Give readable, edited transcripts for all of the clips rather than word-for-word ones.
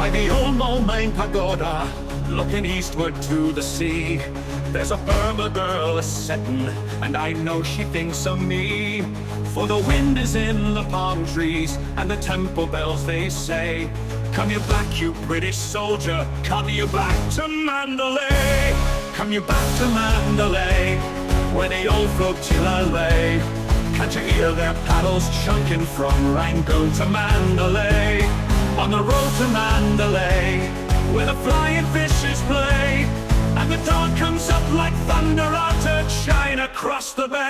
By the old Moulmein Pagoda, looking eastward to the sea, there's a Burma girl a-settin', and I know she thinks of me. For the wind is in the palm trees, and the temple bells they say, come you back, you British soldier, come you back to Mandalay. Come you back to Mandalay, where the old flotilla lay. Can't you hear their paddles chunking from Rangoon to Mandalay? On the road to Mandalay, where the flying fishes play, and the dawn comes up like thunder out of China across the bay.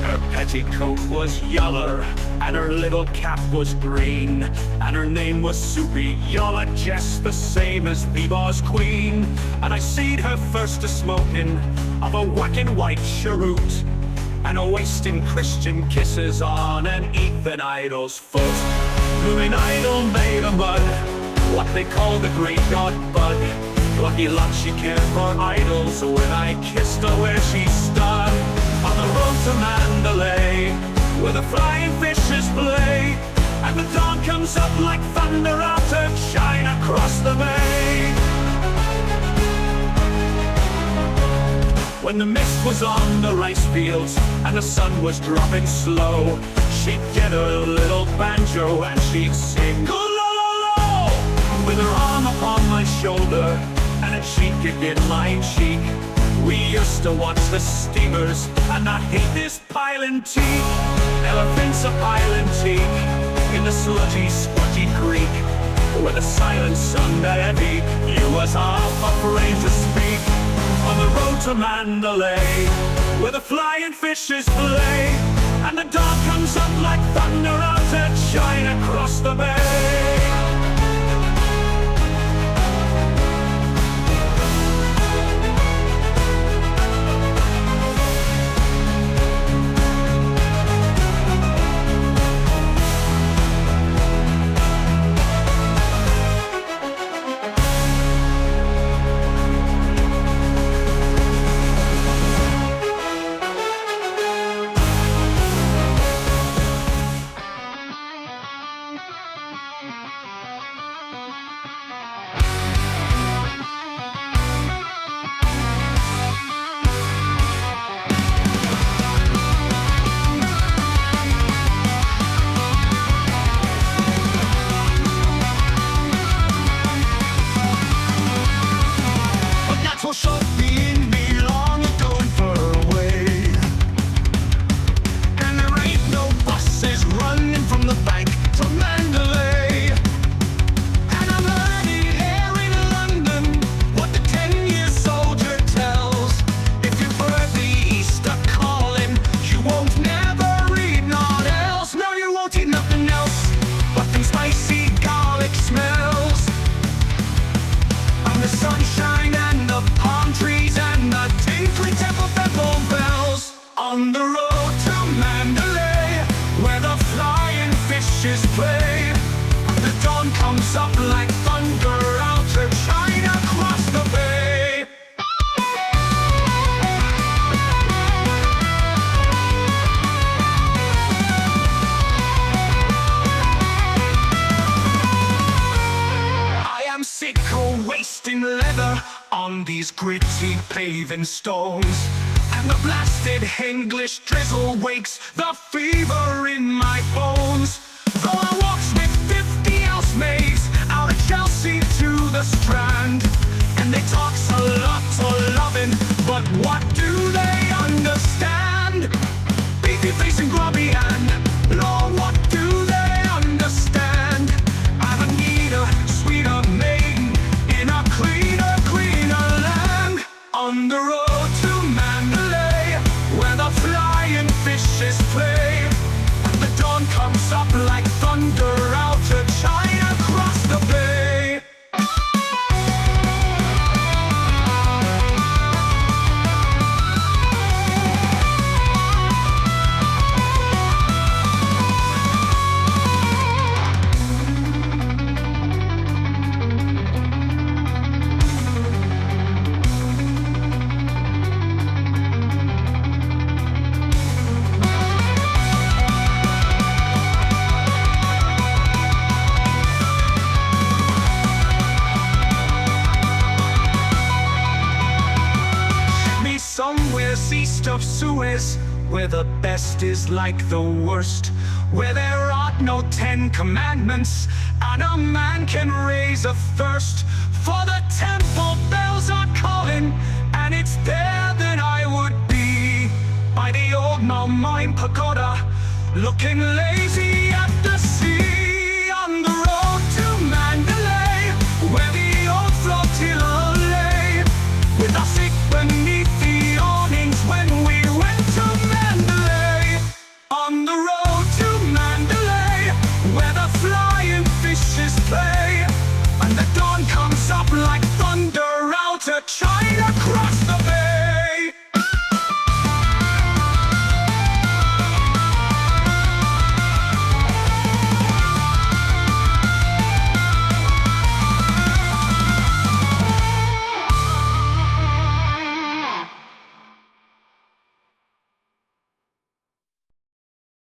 Her petticoat was yaller, and her little cap was green, and her name was Soupy Yolla, just the same as Beaver's queen. And I seed her first a-smoking of a whacking white cheroot, and a wasting Christian kisses on an heathen idol's foot. Whom an idol made of mud, what they call the great god Bud. Lucky luck she cared for idols when I kissed her where she stood. On the road to Mandalay, where the flying fishes play, and the dawn comes up like thunder out of China across the bay. When the mist was on the rice fields and the sun was dropping slow, she'd get her little banjo and she'd sing "Go-lo-lo-lo" with her arm upon my shoulder and a cheek in my cheek. We used to watch the steamers, and I hate this piling teak. Elephants a-piling teak in the sludgy, squatty creek, where the silence sounded heavy, you was half afraid to speak. On the road to Mandalay, where the flying fishes play, and the dawn comes up like thunder out of China across the bay. On the road to Mandalay, where the flying fishes play, the dawn comes up like thunder out of China across the bay. I am sick of wasting leather on these gritty paving stones, and the blasted English drizzle wakes the fever in my bones. Though I walks with 50 housemates out of Chelsea to the Strand, and they talks a lot of loving, but what do they understand? Beefy face and grubby hand, Lord, what do they understand? I'm a neater, sweeter maiden in a cleaner, cleaner land. On the road to Mandalay, where the flying fishes play, and the dawn comes up like thunder out of China across the bay. east of Suez, where the best is like the worst, where there are no 10 commandments, and a man can raise a thirst. For the temple bells are calling, and it's there that I would be, by the old Malmine Pagoda, looking lazy at the sea. On the road to Mandalay, where the old flotilla lay, with us beneath the awnings when we went to Mandalay. On the road to Mandalay, where the flying fishes play, and the dawn comes up like